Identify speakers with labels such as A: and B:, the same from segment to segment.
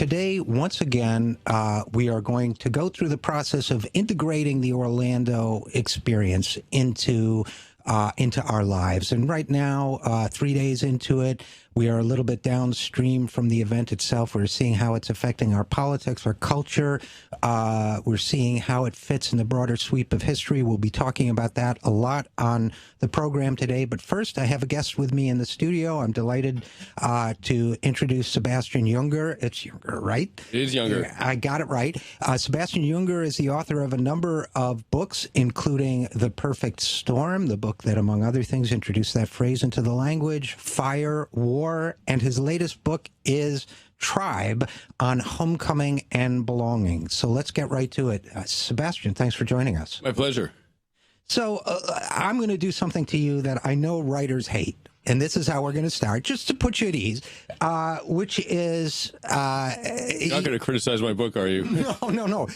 A: Today, once again, we are going to go through the process of integrating the Orlando experience into our lives. And right now, 3 days into it, we are a little bit downstream from the event itself. We're seeing how it's affecting our politics, our culture. We're seeing how it fits in the broader sweep of history. We'll be talking about that a lot on the program today. But first, I have a guest with me in the studio. I'm delighted to introduce Sebastian Junger. It's Junger, right?
B: It is Junger.
A: I got it right. Sebastian Junger is the author of a number of books, including The Perfect Storm, the book that, among other things, introduced that phrase into the language, Fire, War, and his latest book is Tribe on Homecoming and Belonging. So let's get right to it. Sebastian, thanks for joining us.
B: My pleasure.
A: So I'm going to do something to you that I know writers hate. And this is how we're going to start, just to put you at ease, which is...
B: You're not going to criticize my book, are you?
A: No.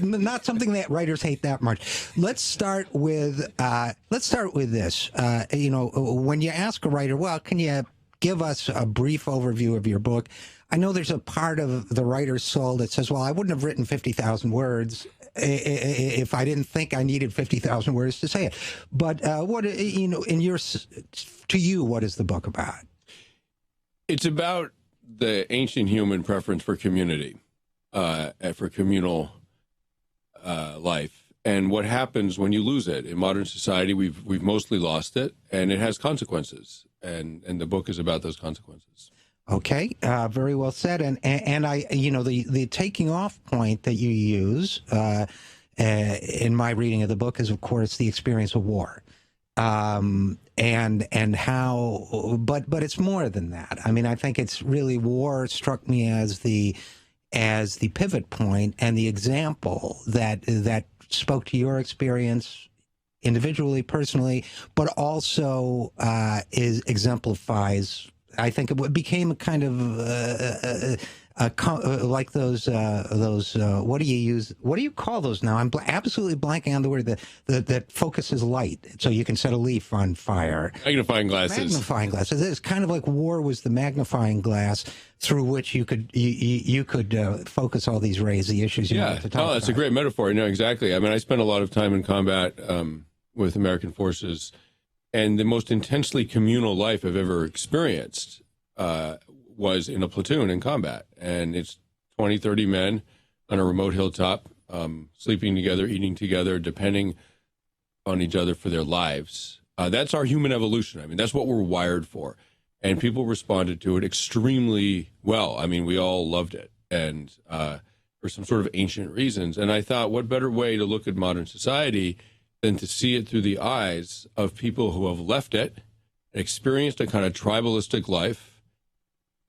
A: Not something that writers hate that much. Let's start with this. When you ask a writer, well, can you give us a brief overview of your book? I know there's a part of the writer's soul that says, well, I wouldn't have written 50,000 words if I didn't think I needed 50,000 words to say it. But to you, what is the book about?
B: It's about the ancient human preference for community, for communal life, and what happens when you lose it. In modern society, we've mostly lost it, and it has consequences. And the book is about those consequences.
A: Okay, very well said. And I, the taking off point that you use in my reading of the book is, of course, the experience of war, and how. But it's more than that. I mean, I think it's really war struck me as the pivot point and the example that spoke to your experience individually, personally, but also exemplifies. I think it became a kind of like those. What do you use? What do you call those now? I'm absolutely blanking on the word that focuses light, so you can set a leaf on fire.
B: Magnifying glasses.
A: Magnifying glasses. It's kind of like war was the magnifying glass through which you could focus all these rays, the issues you wanted to talk about.
B: Oh, that's a great metaphor. No, exactly. I mean, I spent a lot of time in combat with American forces. And the most intensely communal life I've ever experienced was in a platoon in combat. And it's 20, 30 men on a remote hilltop, sleeping together, eating together, depending on each other for their lives. That's our human evolution. I mean, that's what we're wired for. And people responded to it extremely well. I mean, we all loved it. And for some sort of ancient reasons. And I thought, what better way to look at modern society than to see it through the eyes of people who have left it, experienced a kind of tribalistic life,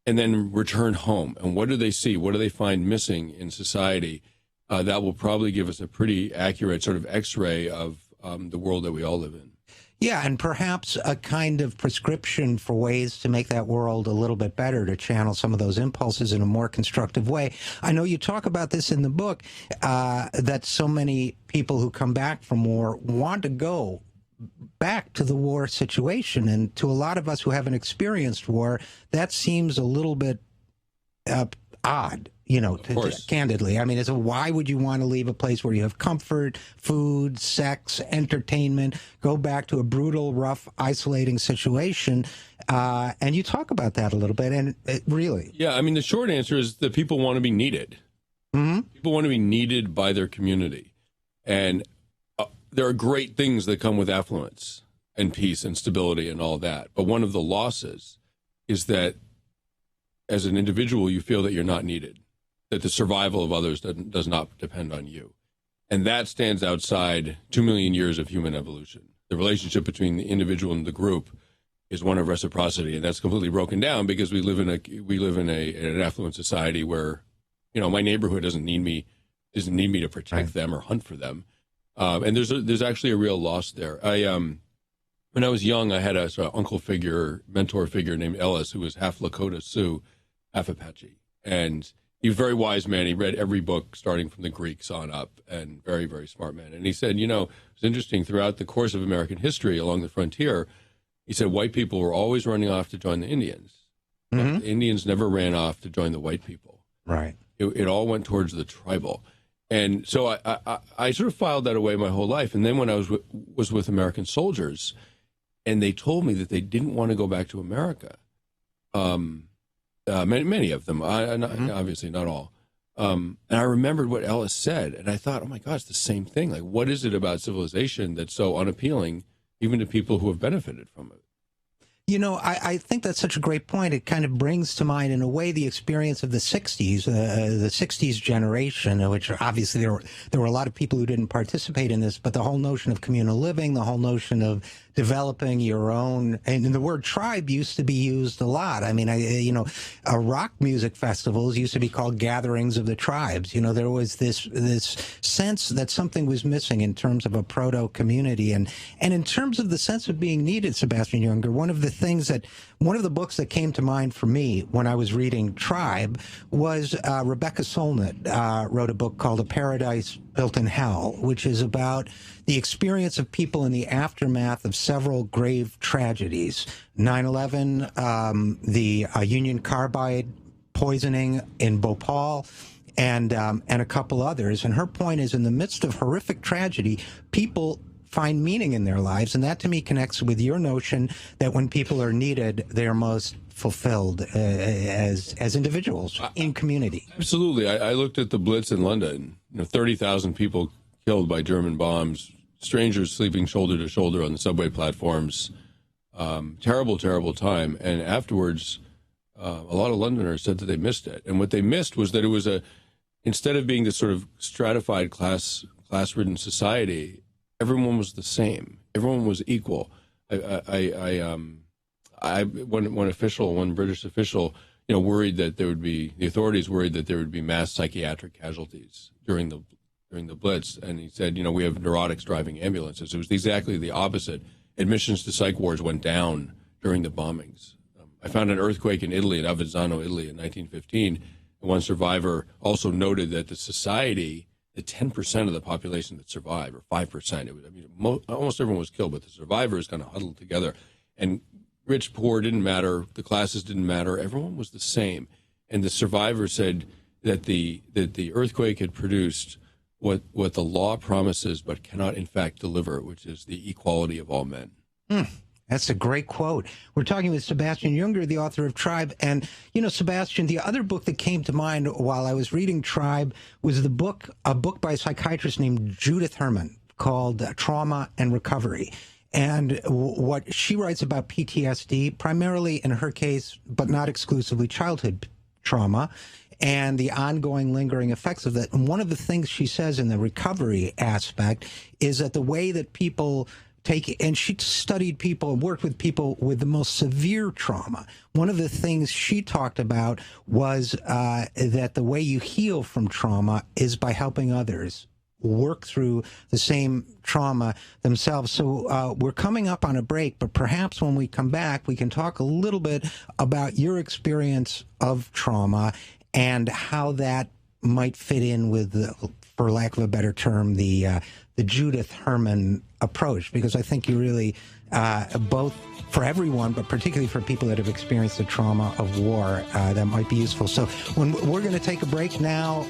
B: and then return home. And what do they see? What do they find missing in society? That will probably give us a pretty accurate sort of X-ray of the world that we all live in.
A: Yeah, and perhaps a kind of prescription for ways to make that world a little bit better, to channel some of those impulses in a more constructive way. I know you talk about this in the book, that so many people who come back from war want to go back to the war situation. And to a lot of us who haven't experienced war, that seems a little bit odd. Candidly. I mean, why would you want to leave a place where you have comfort, food, sex, entertainment, go back to a brutal, rough, isolating situation? And you talk about that a little bit, and really.
B: Yeah, I mean, the short answer is that people want to be needed. Mm-hmm. People want to be needed by their community. And there are great things that come with affluence and peace and stability and all that. But one of the losses is that as an individual, you feel that you're not needed, that the survival of others does not depend on you. And that stands outside 2 million years of human evolution. The relationship between the individual and the group is one of reciprocity, and that's completely broken down because we live in an affluent society where, my neighborhood doesn't need me to protect them or hunt for them. And there's actually a real loss there. When I was young, I had a sort of uncle figure, mentor figure named Ellis, who was half Lakota Sioux, half Apache. And he was a very wise man. He read every book starting from the Greeks on up, and very, very smart man. And he said, it's interesting, throughout the course of American history along the frontier, he said white people were always running off to join the Indians. Mm-hmm. The Indians never ran off to join the white people.
A: Right.
B: It all went towards the tribal. And so I sort of filed that away my whole life. And then when I was with American soldiers, and they told me that they didn't want to go back to America, many of them, obviously not all. And I remembered what Ellis said, and I thought, oh my gosh, the same thing. Like, what is it about civilization that's so unappealing, even to people who have benefited from it?
A: You know, I think that's such a great point. It kind of brings to mind, in a way, the experience of the 60s, the 60s generation, which obviously there were a lot of people who didn't participate in this, but the whole notion of communal living, the whole notion of developing your own, and the word tribe used to be used a lot. I mean, rock music festivals used to be called gatherings of the tribes. You know, there was this sense that something was missing in terms of a proto-community. And in terms of the sense of being needed, Sebastian Junger, one of the books that came to mind for me when I was reading Tribe was Rebecca Solnit wrote a book called A Paradise Built in Hell, which is about the experience of people in the aftermath of several grave tragedies. 9/11, the Union Carbide poisoning in Bhopal, and a couple others. And her point is, in the midst of horrific tragedy, people find meaning in their lives, and that to me connects with your notion that when people are needed, they are most fulfilled as individuals in community.
B: Absolutely. I looked at the Blitz in London. 30,000 people killed by German bombs, strangers sleeping shoulder to shoulder on the subway platforms. Terrible, terrible time. And afterwards, a lot of Londoners said that they missed it. And what they missed was that it was instead of being this sort of stratified class-ridden society, everyone was the same. Everyone was equal. One British official, worried that the authorities worried that there would be mass psychiatric casualties during the Blitz, and he said, we have neurotics driving ambulances. It was exactly the opposite. Admissions to psych wards went down during the bombings. I found an earthquake in Italy, in Avezzano, Italy, in 1915. And one survivor also noted that the 10% of the population that survived, or 5%, almost everyone was killed, but the survivors kind of huddled together. And rich, poor didn't matter. The classes didn't matter. Everyone was the same. And the survivor said that the earthquake had produced what the law promises but cannot in fact deliver, which is the equality of all men.
A: That's a great quote. We're talking with Sebastian Junger, the author of Tribe. And, Sebastian, the other book that came to mind while I was reading Tribe was a book by a psychiatrist named Judith Herman called Trauma and Recovery. And what she writes about PTSD, primarily in her case, but not exclusively, childhood trauma, and the ongoing lingering effects of that. And one of the things she says in the recovery aspect is that the way that people and she studied people and worked with people with the most severe trauma. One of the things she talked about was that the way you heal from trauma is by helping others work through the same trauma themselves. So we're coming up on a break, but perhaps when we come back, we can talk a little bit about your experience of trauma and how that might fit in with, for lack of a better term, the Judith Herman approach, because I think you really, both for everyone, but particularly for people that have experienced the trauma of war, that might be useful. So we're going to take a break now,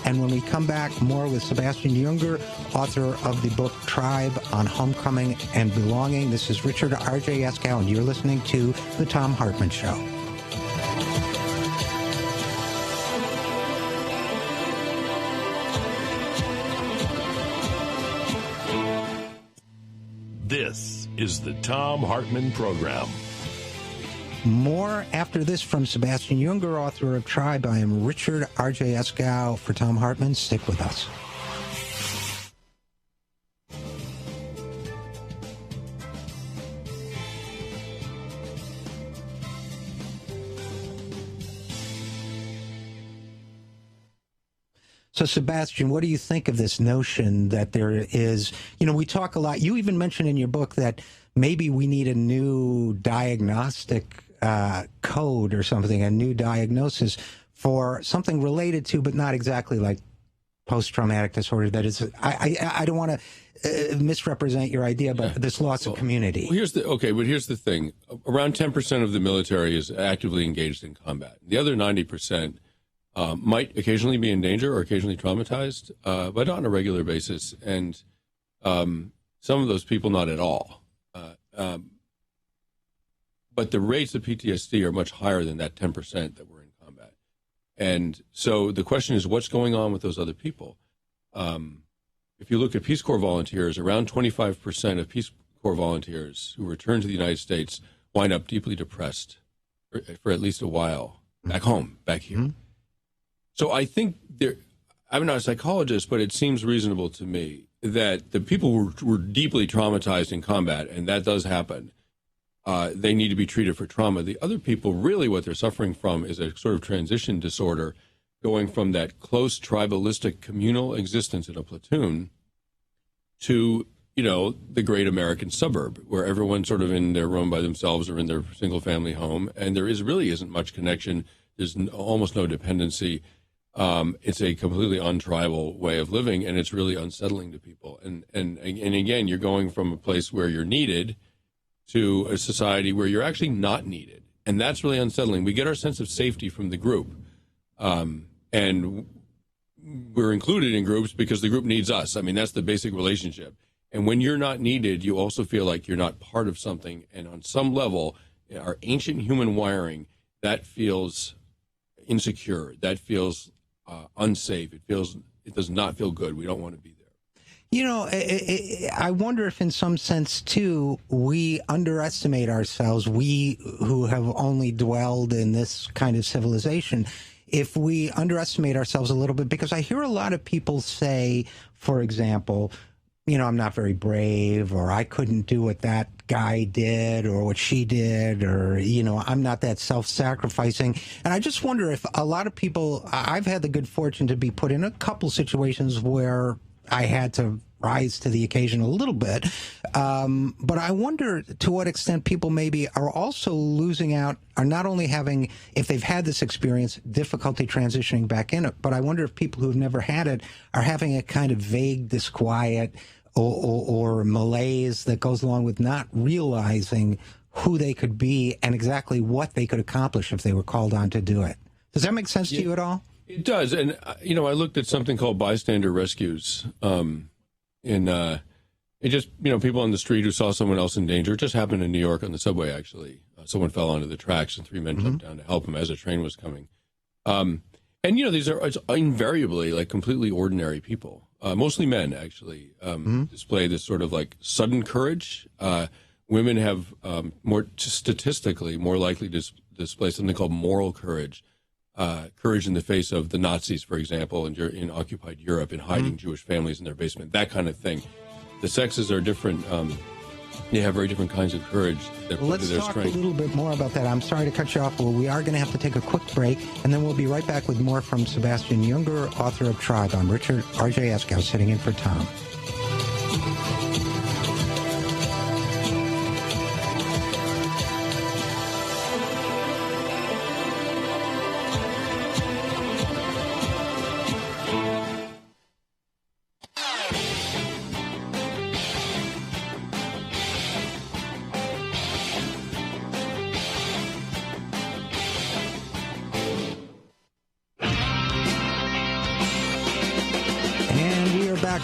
A: and when we come back, more with Sebastian Junger, author of the book Tribe on Homecoming and Belonging. This is Richard R.J. Eskow, and you're listening to The Thom Hartmann Show.
C: This is the Thom Hartmann Program.
A: More after this from Sebastian Junger, author of Tribe. I am Richard R.J. Eskow for Thom Hartmann. Stick with us. So, Sebastian, what do you think of this notion that there is, we talk a lot, you even mentioned in your book that maybe we need a new diagnostic code or something, a new diagnosis for something related to, but not exactly like post-traumatic disorder. That is, I don't want to misrepresent your idea, but this loss of community.
B: Well, here's the thing. Around 10% of the military is actively engaged in combat. The other 90% might occasionally be in danger or occasionally traumatized, but not on a regular basis. And some of those people, not at all. But the rates of PTSD are much higher than that 10% that were in combat. And so the question is, what's going on with those other people? If you look at Peace Corps volunteers, around 25% of Peace Corps volunteers who return to the United States wind up deeply depressed for at least a while, back home, back here. Mm-hmm. So I think I'm not a psychologist, but it seems reasonable to me that the people who were deeply traumatized in combat, and that does happen, they need to be treated for trauma. The other people, really what they're suffering from is a sort of transition disorder, going from that close tribalistic communal existence in a platoon to, the great American suburb, where everyone's sort of in their room by themselves or in their single family home, and there really isn't much connection. There's almost no dependency. It's a completely untribal way of living, and it's really unsettling to people. And again, you're going from a place where you're needed to a society where you're actually not needed. And that's really unsettling. We get our sense of safety from the group. And we're included in groups because the group needs us. I mean, that's the basic relationship. And when you're not needed, you also feel like you're not part of something. And on some level, our ancient human wiring, that feels insecure. That feels unsafe. It does not feel good. We don't want to be there.
A: I wonder if in some sense, too, we underestimate ourselves, we who have only dwelled in this kind of civilization, if we underestimate ourselves a little bit, because I hear a lot of people say, for example, I'm not very brave, or I couldn't do what that guy did or what she did, or, I'm not that self-sacrificing. And I just wonder if a lot of people, I've had the good fortune to be put in a couple situations where I had to rise to the occasion a little bit. But I wonder to what extent people maybe are also losing out, are not only having, if they've had this experience, difficulty transitioning back in it, but I wonder if people who've never had it are having a kind of vague disquiet or malaise that goes along with not realizing who they could be and exactly what they could accomplish if they were called on to do it. Does that make sense to you at all?
B: It does. And, I looked at something called Bystander Rescues. It just, people on the street who saw someone else in danger. It just happened in New York on the subway, actually. Someone fell onto the tracks and 3 men jumped down to help him as a train was coming. These are invariably like completely ordinary people. Mostly men, actually, display this sort of like sudden courage. Women have statistically more likely to display something called moral courage. Courage in the face of the Nazis, for example, in occupied Europe, in hiding Jewish families in their basement, that kind of thing. The sexes are different. They have very different kinds of courage that play to their strength. Let's talk a little
A: bit more about that. I'm sorry to cut you off, but we are going to have to take a quick break, and then we'll be right back with more from Sebastian Junger, author of Tribe. I'm Richard R.J. Eskow, sitting in for Tom.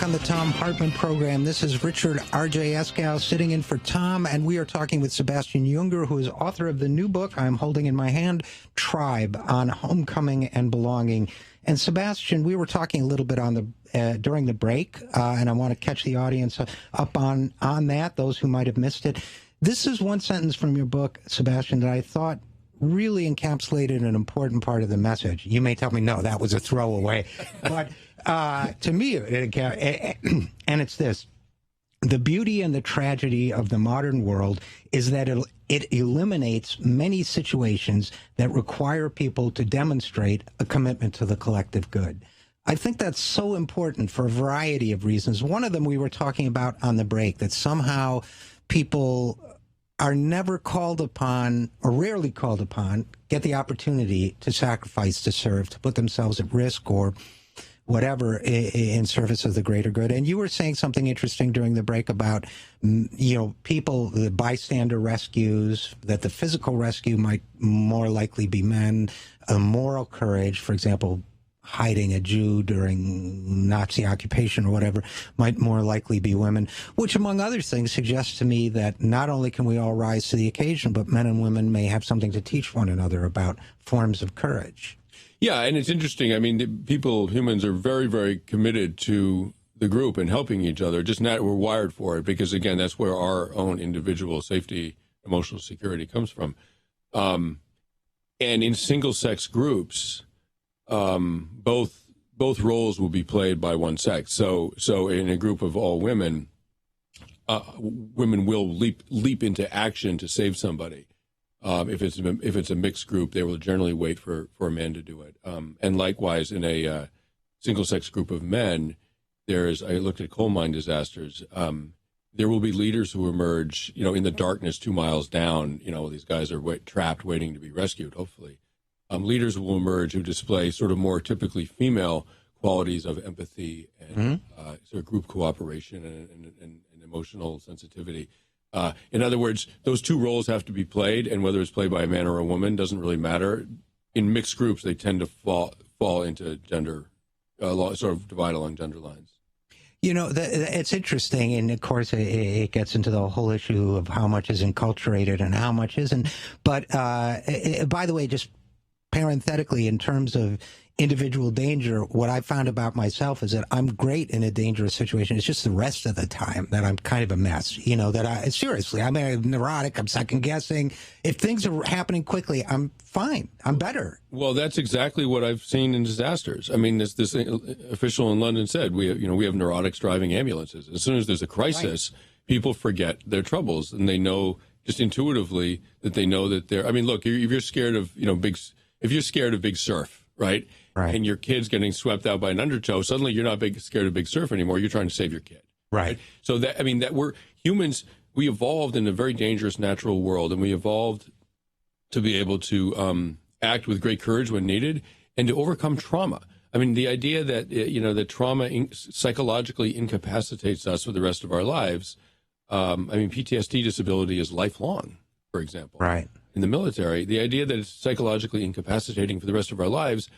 A: On the Thom Hartmann Program. This is Richard R.J. Eskow sitting in for Tom, and we are talking with Sebastian Junger, who is author of the new book I'm holding in my hand, Tribe, on homecoming and belonging. And Sebastian, we were talking a little bit on the during the break, and I want to catch the audience up on that, those who might have missed it. This is one sentence from your book, Sebastian, that I thought really encapsulated an important part of the message. You may tell me, no, that was a throwaway, but to me, and it's this: the beauty and the tragedy of the modern world is that it eliminates many situations that require people to demonstrate a commitment to the collective good. I think that's so important for a variety of reasons. One of them we were talking about on the break, that somehow people are never called upon, or rarely called upon, get the opportunity to sacrifice, to serve, to put themselves at risk, or whatever in service of the greater good. And you were saying something interesting during the break about, people, the bystander rescues, that the physical rescue might more likely be men, moral courage, for example, hiding a Jew during Nazi occupation or whatever, might more likely be women, which, among other things, suggests to me that not only can we all rise to the occasion, but men and women may have something to teach one another about forms of courage.
B: Yeah, and it's interesting. I mean, humans are very, very committed to the group and helping each other. Just not, we're wired for it because, again, that's where our own individual safety, emotional security comes from. And in single-sex groups, both roles will be played by one sex. So in a group of all women, women will leap into action to save somebody. If it's a mixed group, they will generally wait for a man to do it. And likewise, in a single-sex group of men, I looked at coal mine disasters. There will be leaders who emerge, in the darkness 2 miles down. These guys are trapped, waiting to be rescued. Hopefully, leaders will emerge who display sort of more typically female qualities of empathy and sort of group cooperation and emotional sensitivity. In other words, those two roles have to be played, and whether it's played by a man or a woman doesn't really matter. In mixed groups, they tend to fall into gender, sort of divide along gender lines.
A: It's interesting, and of course, it gets into the whole issue of how much is enculturated and how much isn't. But by the way, just parenthetically, in terms of individual danger, what I found about myself is that I'm great in a dangerous situation. It's just the rest of the time that I'm kind of a mess. Seriously, I'm neurotic. I'm second guessing. If things are happening quickly, I'm fine. I'm better.
B: Well, that's exactly what I've seen in disasters. I mean, this official in London said we have neurotics driving ambulances. As soon as there's a crisis, people forget their troubles, and they know just intuitively that they know that they're. I mean, look, if you're scared of big surf, right? And your kid's getting swept out by an undertow, suddenly you're not scared of big surf anymore. You're trying to save your kid.
A: Right.
B: So that we're humans, we evolved in a very dangerous natural world, and we evolved to be able to act with great courage when needed and to overcome trauma. I mean, the idea that, that trauma psychologically incapacitates us for the rest of our lives. PTSD disability is lifelong, for example. Right. In the military, the idea that it's psychologically incapacitating for the rest of our lives,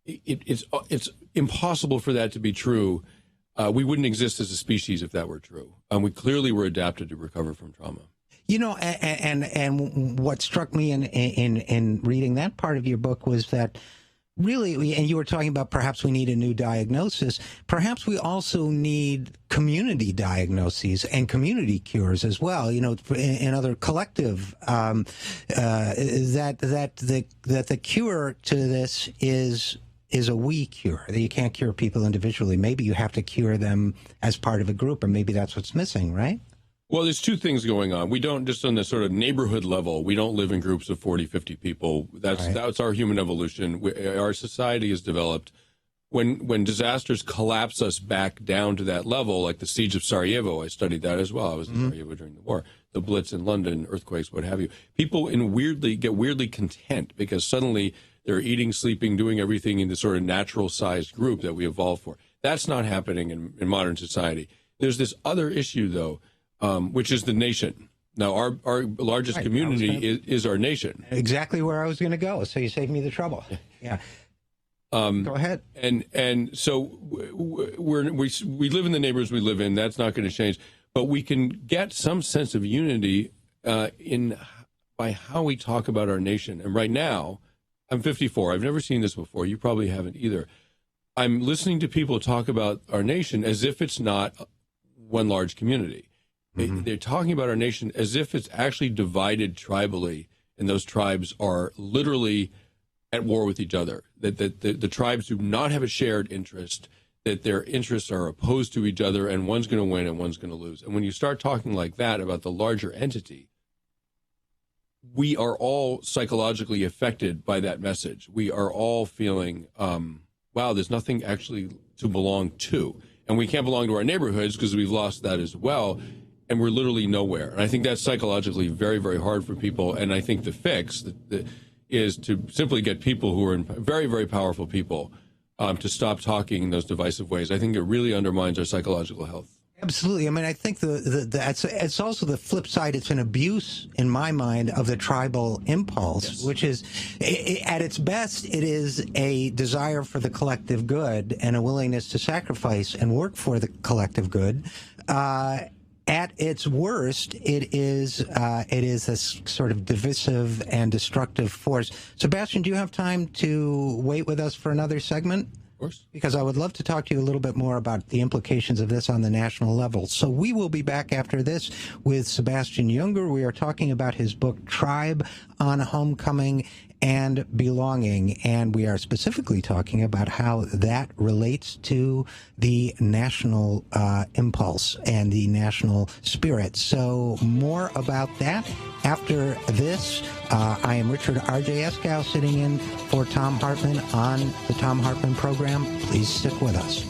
B: it's impossible for that to be true. We wouldn't exist as a species if that were true. We clearly were adapted to recover from trauma.
A: And what struck me in reading that part of your book was that really, and you were talking about perhaps we need a new diagnosis. Perhaps we also need community diagnoses and community cures as well. In other collective that the cure to this is a we cure. That you can't cure people individually. Maybe you have to cure them as part of a group, or maybe that's what's missing, right?
B: Well, there's two things going on. We don't, just on the sort of neighborhood level, we don't live in groups of 40, 50 people. That's our human evolution. Our society has developed. When disasters collapse us back down to that level, like the siege of Sarajevo, I studied that as well. I was in Sarajevo during the war. The Blitz in London, earthquakes, what have you. People get weirdly content because suddenly they're eating, sleeping, doing everything in the sort of natural-sized group that we evolved for. That's not happening in modern society. There's this other issue, though, which is the nation. Now, our largest community is our nation.
A: Exactly where I was going to go, so you saved me the trouble. Yeah. Go ahead.
B: And so we live in the neighborhoods we live in. That's not going to change. But we can get some sense of unity by how we talk about our nation. And right now, I'm 54. I've never seen this before. You probably haven't either. I'm listening to people talk about our nation as if it's not one large community. They're talking about our nation as if it's actually divided tribally, and those tribes are literally at war with each other, that the tribes do not have a shared interest, that their interests are opposed to each other, and one's going to win and one's going to lose. And when you start talking like that about the larger entity, we are all psychologically affected by that message. We are all feeling, wow, there's nothing actually to belong to. And we can't belong to our neighborhoods because we've lost that as well. And we're literally nowhere. And I think that's psychologically very, very hard for people. And I think the fix is to simply get people who are very, very powerful people to stop talking in those divisive ways. I think it really undermines our psychological health.
A: Absolutely. I mean, I think it's also the flip side. It's an abuse, in my mind, of the tribal impulse, yes. Which is, at its best, it is a desire for the collective good and a willingness to sacrifice and work for the collective good. At its worst, it is this sort of divisive and destructive force. Sebastian, do you have time to wait with us for another segment? Because I would love to talk to you a little bit more about the implications of this on the national level. So we will be back after this with Sebastian Junger. We are talking about his book, Tribe on Homecoming and Belonging, and we are specifically talking about how that relates to the national impulse and the national spirit. So more about that after this. I am Richard R.J. Eskow, sitting in for Thom Hartmann on the Thom Hartmann Program. Please stick with us.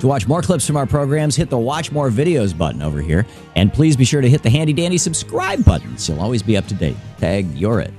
D: To watch more clips from our programs, hit the Watch More Videos button over here. And please be sure to hit the handy-dandy subscribe button so you'll always be up to date. Tag, you're it.